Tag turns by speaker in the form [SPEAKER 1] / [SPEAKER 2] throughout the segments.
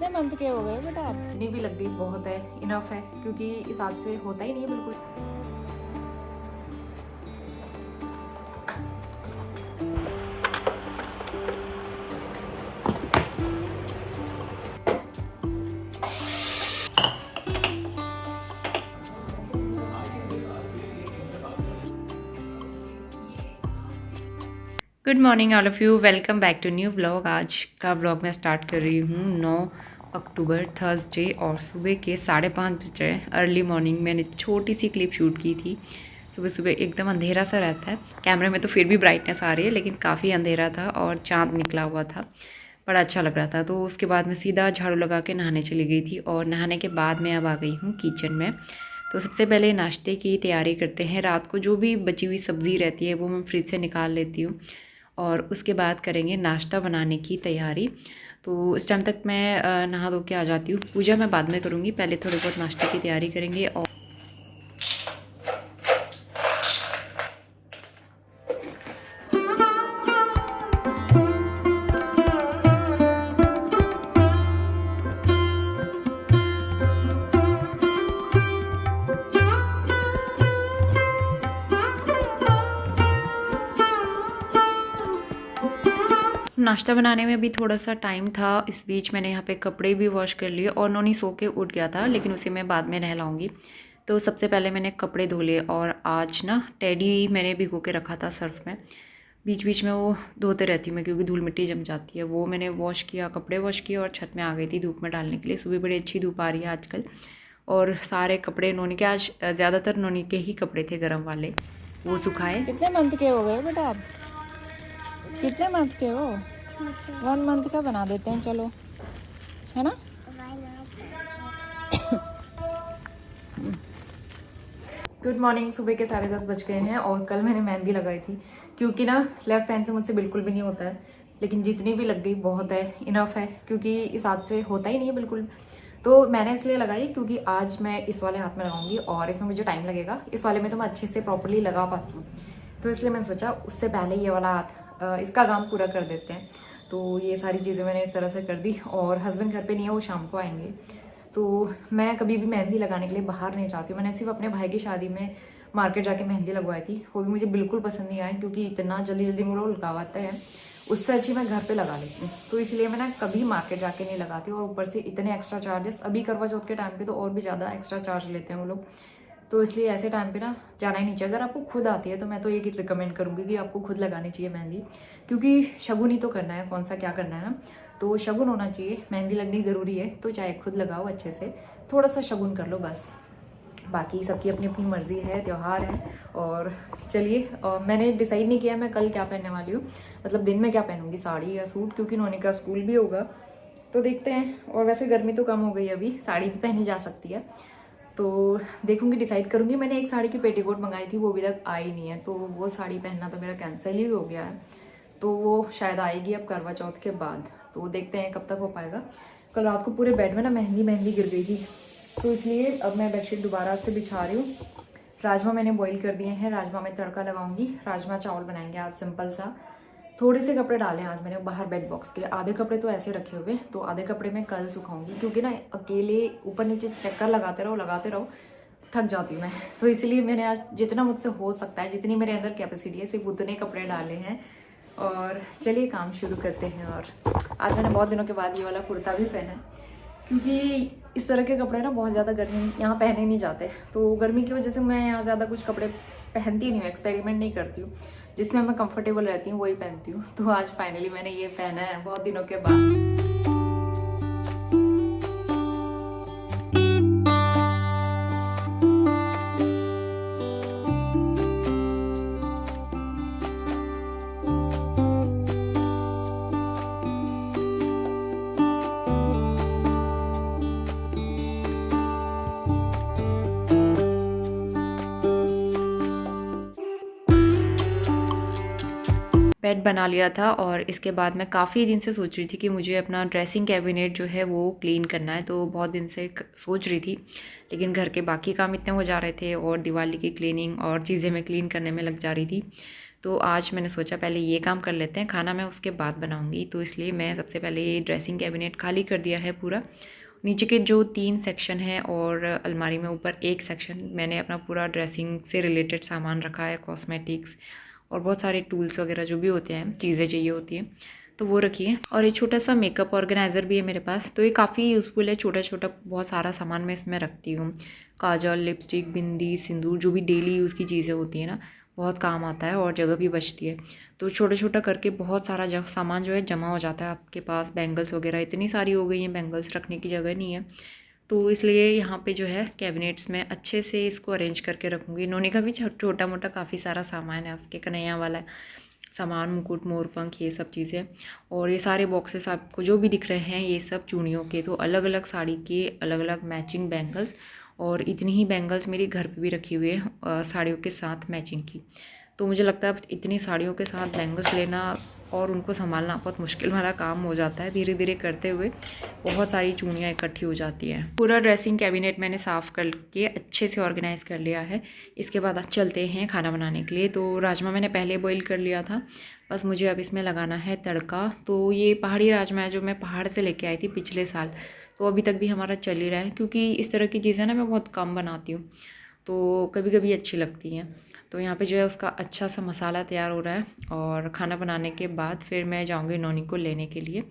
[SPEAKER 1] कितने मंथ के हो गए बेटा आप?
[SPEAKER 2] इतनी भी लग गई बहुत है, इनफ है, क्योंकि इस हाथ से होता ही नहीं है बिल्कुल। Good morning all of you, welcome back to new vlog. आज का व्लॉग मैं स्टार्ट कर रही हूँ 9 अक्टूबर थर्सडे और सुबह के 5:30 बजे अर्ली मॉर्निंग मैंने छोटी सी क्लिप शूट की थी। सुबह सुबह एकदम अंधेरा सा रहता है, कैमरे में तो फिर भी ब्राइटनेस आ रही है, लेकिन काफ़ी अंधेरा था और चाँद निकला हुआ था, बड़ा अच्छा लग रहा था। तो उसके बाद मैं सीधा झाड़ू लगा के नहाने चली गई थी और नहाने के बाद मैं अब आ गई हूँ किचन में। तो सबसे पहले नाश्ते की तैयारी करते हैं। रात को जो भी बची हुई सब्ज़ी रहती है वो मैं फ्रिज से निकाल लेती हूँ और उसके बाद करेंगे नाश्ता बनाने की तैयारी। तो इस टाइम तक मैं नहा धो के आ जाती हूँ। पूजा मैं बाद में करूँगी, पहले थोड़ी बहुत नाश्ते की तैयारी करेंगे। और नाश्ता बनाने में भी थोड़ा सा टाइम था, इस बीच मैंने यहाँ पे कपड़े भी वॉश कर लिए और नोनी सो के उठ गया था, लेकिन उसे मैं बाद में नहलाऊंगी। तो सबसे पहले मैंने कपड़े धो लिए और आज ना टेडी मैंने भिगो के रखा था सर्फ में। बीच बीच में वो धोते रहती हूँ मैं, क्योंकि धूल मिट्टी जम जाती है। वो मैंने वॉश किया, कपड़े वॉश किए और छत में आ गई थी धूप में डालने के लिए। सुबह बड़ी अच्छी धूप आ रही है आजकल और सारे कपड़े नोनी के, आज ज़्यादातर नोनी के ही कपड़े थे गर्म वाले, वो सुखाए।
[SPEAKER 1] कितने मंथ के हो गए बेटा आप? कितने मंथ के हो? 1 मंथ का बना देते हैं, चलो, है ना?
[SPEAKER 2] Good morning. सुबह के 10:30 बज गए हैं और कल मैंने मेहंदी लगाई थी, क्योंकि ना लेफ्ट हैंड से मुझसे बिल्कुल भी नहीं होता है, लेकिन जितनी भी लग गई बहुत है, इनफ है, क्योंकि इस हाथ से होता ही नहीं है बिल्कुल। तो मैंने इसलिए लगाई क्योंकि आज मैं इस वाले हाथ में लगाऊंगी और इसमें मुझे टाइम लगेगा। इस वाले में तो मैं अच्छे से प्रॉपरली लगा पाती हूँ, तो इसलिए मैंने सोचा उससे पहले ये वाला हाथ इसका काम पूरा कर देते हैं। तो ये सारी चीज़ें मैंने इस तरह से कर दी और हस्बैंड घर पे नहीं है, वो शाम को आएंगे। तो मैं कभी भी मेहंदी लगाने के लिए बाहर नहीं जाती हूँ। मैंने सिर्फ अपने भाई की शादी में मार्केट जाके मेहंदी लगवाई थी, वो भी मुझे बिल्कुल पसंद नहीं आई, क्योंकि इतना जल्दी जल्दी मुझे लगावाते हैं, उससे अच्छी मैं घर पे लगा लेती हूँ। तो इसलिए मैं ना कभी मार्केट जाके नहीं लगाती हूँ। और ऊपर से इतने एक्स्ट्रा चार्जेस, अभी करवा चौथ के टाइम पे तो और भी ज़्यादा एक्स्ट्रा चार्ज लेते हैं वो लोग। तो इसलिए ऐसे टाइम पे ना जाना ही नहीं चाहिए। अगर आपको खुद आती है तो मैं तो ये रिकमेंड करूँगी कि आपको खुद लगानी चाहिए मेहंदी, क्योंकि शगुन ही तो करना है, कौन सा क्या करना है ना, तो शगुन होना चाहिए। मेहंदी लगनी ज़रूरी है, तो चाहे खुद लगाओ अच्छे से, थोड़ा सा शगुन कर लो बस। बाकी सबकी अपनी अपनी मर्जी है, त्यौहार है। और चलिए, मैंने डिसाइड नहीं किया मैं कल क्या पहनने वाली हूँ, मतलब दिन में क्या पहनूंगी, साड़ी या सूट, क्योंकि नोनी का स्कूल भी होगा, तो देखते हैं। और वैसे गर्मी तो कम हो गई अभी, साड़ी भी पहनी जा सकती है, तो देखूंगी, डिसाइड करूंगी। मैंने एक साड़ी की पेटीकोट मंगाई थी, वो अभी तक आई नहीं है, तो वो साड़ी पहनना तो मेरा कैंसिल ही हो गया है। तो वो शायद आएगी अब करवा चौथ के बाद, तो देखते हैं कब तक हो पाएगा। कल रात को पूरे बेड में ना मेहंदी मेहंदी गिर गई थी, तो इसलिए अब मैं बेडशीट दोबारा से बिछा रही हूँ। राजमा मैंने बॉईल कर दिए हैं, राजमा में तड़का लगाऊंगी, राजमा चावल बनाएंगे आज सिंपल सा। थोड़े से कपड़े डाले आज मैंने बाहर बेड बॉक्स के, आधे कपड़े तो ऐसे रखे हुए, तो आधे कपड़े मैं कल सुखाऊंगी, क्योंकि ना अकेले ऊपर नीचे चक्कर लगाते रहो थक जाती हूँ मैं। तो इसलिए मैंने आज जितना मुझसे हो सकता है, जितनी मेरे अंदर कैपेसिटी है, सिर्फ उतने कपड़े डाले हैं। और चलिए काम शुरू करते हैं। और आज मैंने बहुत दिनों के बाद ये वाला कुर्ता भी पहना है, क्योंकि इस तरह के कपड़े ना बहुत ज़्यादा गर्मी यहाँ पहने नहीं जाते, तो गर्मी की वजह से मैं यहाँ ज़्यादा कुछ कपड़े पहनती नहीं हूँ, एक्सपेरिमेंट नहीं करती हूँ, जिसमें मैं कंफर्टेबल रहती हूँ वही पहनती हूँ। तो आज फाइनली मैंने ये पहना है बहुत दिनों के बाद। बेड बना लिया था और इसके बाद मैं काफ़ी दिन से सोच रही थी कि मुझे अपना ड्रेसिंग कैबिनेट जो है वो क्लीन करना है, तो बहुत दिन से सोच रही थी, लेकिन घर के बाकी काम इतने हो जा रहे थे और दिवाली की क्लीनिंग और चीज़ें मैं क्लीन करने में लग जा रही थी। तो आज मैंने सोचा पहले ये काम कर लेते हैं, खाना मैं उसके बाद बनाऊंगी। तो इसलिए मैं सबसे पहले ये ड्रेसिंग कैबिनेट खाली कर दिया है पूरा। नीचे के जो 3 सेक्शन हैं और अलमारी में ऊपर 1 सेक्शन मैंने अपना पूरा ड्रेसिंग से रिलेटेड सामान रखा है, कॉस्मेटिक्स और बहुत सारे टूल्स वगैरह जो भी होते हैं, चीज़ें चाहिए होती हैं तो वो रखी है। और एक छोटा सा मेकअप ऑर्गेनाइज़र भी है मेरे पास, तो ये काफ़ी यूज़फुल है। छोटा छोटा बहुत सारा सामान मैं इसमें रखती हूँ, काजल, लिपस्टिक, बिंदी, सिंदूर, जो भी डेली यूज़ की चीज़ें होती हैं ना, बहुत काम आता है और जगह भी बचती है। तो छोटा छोटा करके बहुत सारा सामान जो है जमा हो जाता है आपके पास। बैंगल्स वगैरह इतनी सारी हो गई हैं, बैंगल्स रखने की जगह नहीं है, तो इसलिए यहाँ पे जो है कैबिनेट्स में अच्छे से इसको अरेंज करके रखूँगी। नोनी का भी छोटा मोटा काफ़ी सारा सामान है, उसके कन्हैया वाला सामान, मुकुट, मोरपंख, ये सब चीज़ें। और ये सारे बॉक्सेस आपको जो भी दिख रहे हैं ये सब चूड़ियों के, तो अलग अलग साड़ी के अलग अलग मैचिंग बैंगल्स। और इतनी ही बैंगल्स मेरी घर पे भी रखी हुई है साड़ियों के साथ मैचिंग की। तो मुझे लगता है अब इतनी साड़ियों के साथ बैंगल्स लेना और उनको संभालना बहुत मुश्किल वाला काम हो जाता है। धीरे धीरे करते हुए बहुत सारी चूड़ियाँ इकट्ठी हो जाती हैं। पूरा ड्रेसिंग कैबिनेट मैंने साफ़ करके अच्छे से ऑर्गेनाइज़ कर लिया है। इसके बाद अब चलते हैं खाना बनाने के लिए। तो राजमा मैंने पहले बॉईल कर लिया था, बस मुझे अब इसमें लगाना है तड़का। तो ये पहाड़ी राजमा है जो मैं पहाड़ से लेके आई थी पिछले साल, तो अभी तक भी हमारा चल ही रहा है, क्योंकि इस तरह की चीज़ें ना मैं बहुत कम बनाती हूँ, तो कभी कभी अच्छी लगती हैं। तो यहाँ पे जो है उसका अच्छा सा मसाला तैयार हो रहा है और खाना बनाने के बाद फिर मैं जाऊँगी नोनी को लेने के लिए।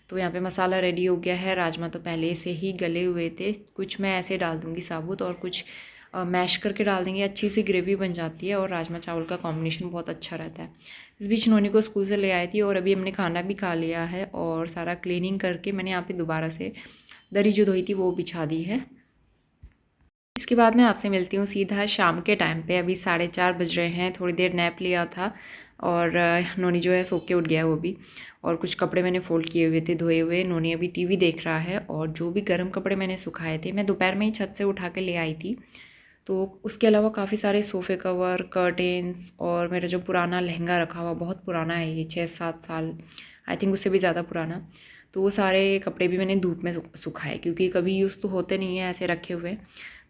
[SPEAKER 2] तो यहाँ पे मसाला रेडी हो गया है। राजमा तो पहले से ही गले हुए थे, कुछ मैं ऐसे डाल दूँगी साबुत और कुछ मैश करके डाल देंगे, अच्छी सी ग्रेवी बन जाती है और राजमा चावल का कॉम्बिनेशन बहुत अच्छा रहता है। इस बीच नोनी को स्कूल से ले आई थी और अभी हमने खाना भी खा लिया है और सारा क्लीनिंग करके मैंने यहाँ पे दोबारा से दरी जो धोई थी वो बिछा दी है। इसके बाद मैं आपसे मिलती हूँ सीधा शाम के टाइम पे। अभी 4:30 बज रहे हैं, थोड़ी देर नैप लिया था और नोनी जो है सो के उठ गया वो भी। और कुछ कपड़े मैंने फ़ोल्ड किए हुए थे धोए हुए। नोनी अभी टीवी देख रहा है और जो भी गर्म कपड़े मैंने सुखाए थे मैं दोपहर में ही छत से उठा के ले आई थी। तो उसके अलावा काफ़ी सारे सोफ़े कवर, कर्टेंस और मेरा जो पुराना लहंगा रखा हुआ, बहुत पुराना है ये, 6-7 साल आई थिंक, उससे भी ज़्यादा पुराना। तो वो सारे कपड़े भी मैंने धूप में सुखाए, क्योंकि कभी यूज़ तो होते नहीं हैं ऐसे रखे हुए,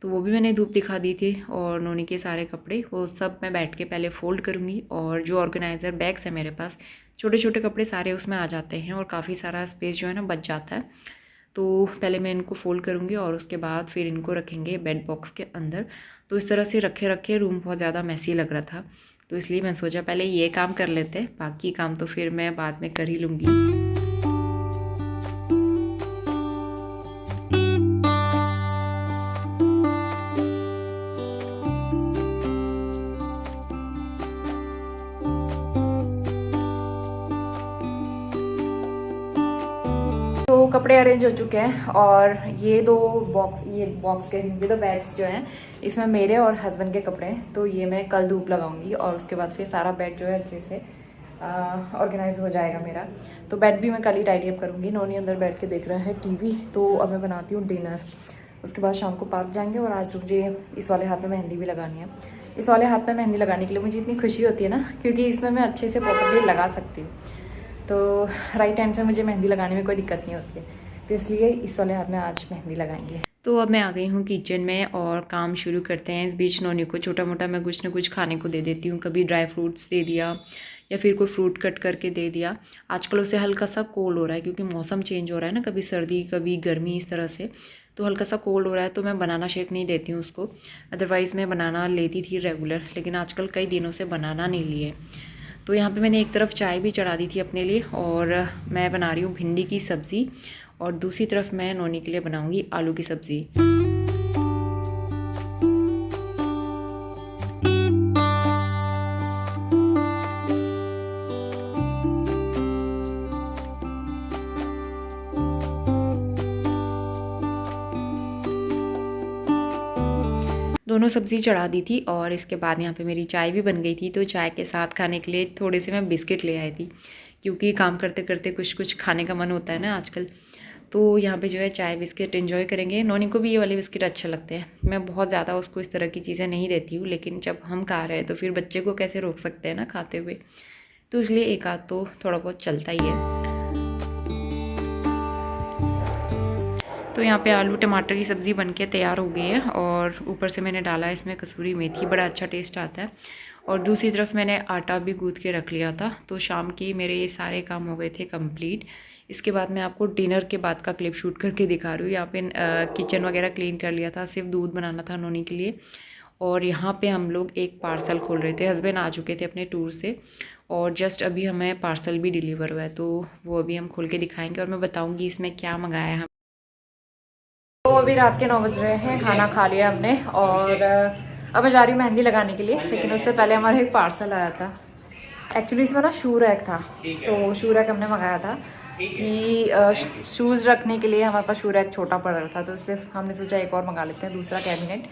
[SPEAKER 2] तो वो भी मैंने धूप दिखा दी थी। और नोनी के सारे कपड़े वो सब मैं बैठ के पहले फ़ोल्ड करूँगी। और जो ऑर्गेनाइज़र बैग्स है मेरे पास, छोटे छोटे कपड़े सारे उसमें आ जाते हैं और काफ़ी सारा स्पेस जो है ना बच जाता है। तो पहले मैं इनको फ़ोल्ड करूँगी और उसके बाद फिर इनको रखेंगे बेड बॉक्स के अंदर। तो इस तरह से रखे रखे रूम बहुत ज़्यादा मैसी लग रहा था, तो इसलिए मैं सोचा पहले ये काम कर लेते हैं, बाकी काम तो फिर मैं बाद में कर ही लूँगी। तो कपड़े अरेंज हो चुके हैं और ये बॉक्स के ये दो बैग्स जो हैं इसमें मेरे और हस्बैंड के कपड़े हैं। तो ये मैं कल धूप लगाऊंगी और उसके बाद फिर सारा बेड जो है अच्छे से ऑर्गेनाइज हो जाएगा मेरा। तो बेड भी मैं कल ही टाइडी अप करूँगी। नोनी अंदर बैठ के देख रहा है टीवी, तो अब मैं बनाती हूँ डिनर। उसके बाद शाम को पार्क जाएंगे और आज मुझे इस वाले हाथ में मेहंदी भी लगानी है। इस वाले हाथ में मेहंदी लगाने के लिए मुझे इतनी खुशी होती है ना, क्योंकि इसमें मैं अच्छे से प्रॉपर्ली लगा सकती हूँ। तो राइट हैंड से मुझे मेहंदी लगाने में कोई दिक्कत नहीं होती है, तो इसलिए इस वाले हाथ में आज मेहंदी लगाएंगे। तो अब मैं आ गई हूँ किचन में और काम शुरू करते हैं। इस बीच नोनी को छोटा मोटा मैं कुछ ना कुछ खाने को दे देती हूँ। कभी ड्राई फ्रूट्स दे दिया या फिर कोई फ्रूट कट करके दे दिया। आजकल उसे हल्का सा कोल्ड हो रहा है, क्योंकि मौसम चेंज हो रहा है ना, कभी सर्दी कभी गर्मी, इस तरह से, तो हल्का सा कोल्ड हो रहा है। तो मैं बनाना शेक नहीं देती हूँ उसको, अदरवाइज़ मैं बनाना लेती थी रेगुलर, लेकिन आजकल कई दिनों से बनाना नहीं लिए। तो यहाँ पे मैंने एक तरफ चाय भी चढ़ा दी थी अपने लिए और मैं बना रही हूँ भिंडी की सब्ज़ी और दूसरी तरफ मैं नोनी के लिए बनाऊँगी आलू की सब्ज़ी। दोनों सब्ज़ी चढ़ा दी थी और इसके बाद यहाँ पे मेरी चाय भी बन गई थी। तो चाय के साथ खाने के लिए थोड़े से मैं बिस्किट ले आई थी, क्योंकि काम करते करते कुछ कुछ खाने का मन होता है ना आजकल। तो यहाँ पे जो है चाय बिस्किट एंजॉय करेंगे। नोनी को भी ये वाले बिस्किट अच्छे लगते हैं। मैं बहुत ज़्यादा उसको इस तरह की चीज़ें नहीं देती हूँ, लेकिन जब हम खा रहे हैं तो फिर बच्चे को कैसे रोक सकते हैं ना खाते हुए, तो इसलिए एक आध तो थोड़ा बहुत चलता ही है। तो यहाँ पे आलू टमाटर की सब्ज़ी बनके तैयार हो गई है और ऊपर से मैंने डाला है इसमें कसूरी मेथी, बड़ा अच्छा टेस्ट आता है। और दूसरी तरफ मैंने आटा भी गूँथ के रख लिया था। तो शाम के मेरे ये सारे काम हो गए थे कंप्लीट। इसके बाद मैं आपको डिनर के बाद का क्लिप शूट करके दिखा रही हूँ। यहाँ पे किचन वगैरह क्लीन कर लिया था, सिर्फ दूध बनाना था नोनी के लिए। और यहाँ पे हम लोग एक पार्सल खोल रहे थे, हस्बैंड आ चुके थे अपने टूर से और जस्ट अभी हमें पार्सल भी डिलीवर हुआ है, तो वो अभी हम खोल के दिखाएंगे और मैं बताऊँगी इसमें क्या मंगाया है। तो अभी रात के 9 बज रहे हैं, खाना खा लिया हमने और अब मैं जा रही हूँ मेहंदी लगाने के लिए। लेकिन उससे पहले हमारा एक पार्सल आया था। एक्चुअली इसमें ना शू रैक था, तो शू रैक हमने मंगाया था कि शूज़ रखने के लिए हमारे पास शू रैक छोटा पड़ रहा था, तो इसलिए हमने सोचा एक और मंगा लेते हैं, दूसरा कैबिनेट।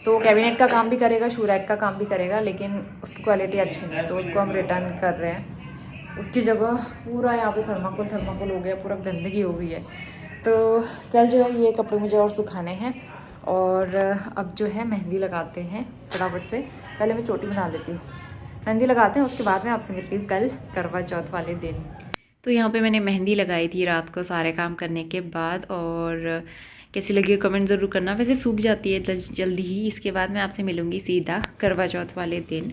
[SPEAKER 2] तो कैबिनेट का काम भी करेगा, शू रैक का काम भी करेगा, लेकिन उसकी क्वालिटी अच्छी नहीं है, तो उसको हम रिटर्न कर रहे हैं। उसकी जगह पूरा यहाँ पे थर्माकोल हो गया, पूरा गंदगी हो गई है। तो कल जो है ये कपड़े मुझे और सुखाने हैं और अब जो है मेहंदी लगाते हैं फटाफट से। पहले मैं चोटी बना लेती हूँ, मेहंदी लगाते हैं, उसके बाद में आपसे मिलती हूँ कल करवा चौथ वाले दिन। तो यहाँ पे मैंने मेहंदी लगाई थी रात को सारे काम करने के बाद, और कैसी लगी कमेंट ज़रूर करना। वैसे सूख जाती है जल्दी ही। इसके बाद मैं आपसे मिलूँगी सीधा करवा चौथ वाले दिन।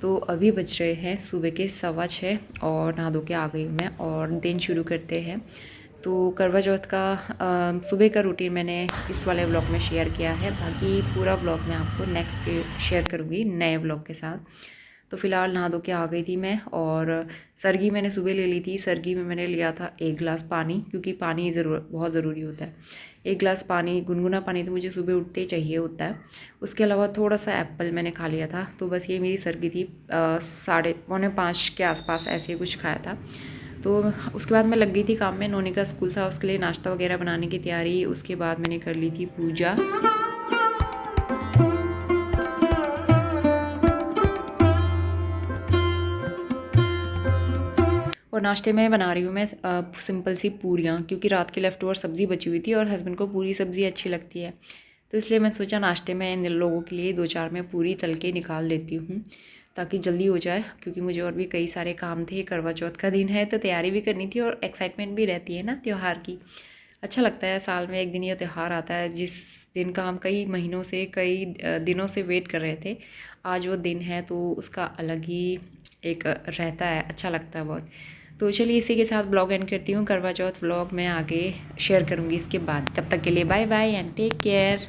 [SPEAKER 2] तो अभी बज रहे हैं सुबह के 6:15 और नहा धो के आ गई हूँ मैं और दिन शुरू करते हैं। तो करवा चौथ का सुबह का रूटीन मैंने इस वाले व्लॉग में शेयर किया है, बाकी पूरा व्लॉग मैं आपको नेक्स्ट शेयर करूँगी नए व्लॉग के साथ। तो फ़िलहाल नहा धो के आ गई थी मैं और सरगी मैंने सुबह ले ली थी। सरगी में मैंने लिया था 1 गिलास पानी, क्योंकि पानी बहुत ज़रूरी होता है। 1 गिलास पानी, गुनगुना पानी तो मुझे सुबह उठते ही चाहिए होता है। उसके अलावा थोड़ा सा एप्पल मैंने खा लिया था। तो बस ये मेरी सरगी थी। 4:45 के आसपास ऐसे कुछ खाया था। तो उसके बाद मैं लग गई थी काम में। नोनी का स्कूल था, उसके लिए नाश्ता वगैरह बनाने की तैयारी। उसके बाद मैंने कर ली थी पूजा। और नाश्ते में बना रही हूँ मैं सिंपल सी पूरियाँ, क्योंकि रात की लेफ़्ट ओवर सब्ज़ी बची हुई थी और हस्बैंड को पूरी सब्ज़ी अच्छी लगती है। तो इसलिए मैं सोचा नाश्ते में इन लोगों के लिए 2-4 मैं पूरी तल के निकाल लेती हूँ, ताकि जल्दी हो जाए। क्योंकि मुझे और भी कई सारे काम थे, करवा चौथ का दिन है तो तैयारी भी करनी थी और एक्साइटमेंट भी रहती है ना त्यौहार की। अच्छा लगता है, साल में एक दिन ये त्यौहार आता है जिस दिन का हम कई महीनों से, कई दिनों से वेट कर रहे थे। आज वो दिन है तो उसका अलग ही एक रहता है, अच्छा लगता है बहुत। तो चलिए इसी के साथ ब्लॉग एंड करती हूँ। करवा चौथ ब्लॉग मैं आगे शेयर करूँगी इसके बाद। तब तक के लिए bye bye and take care.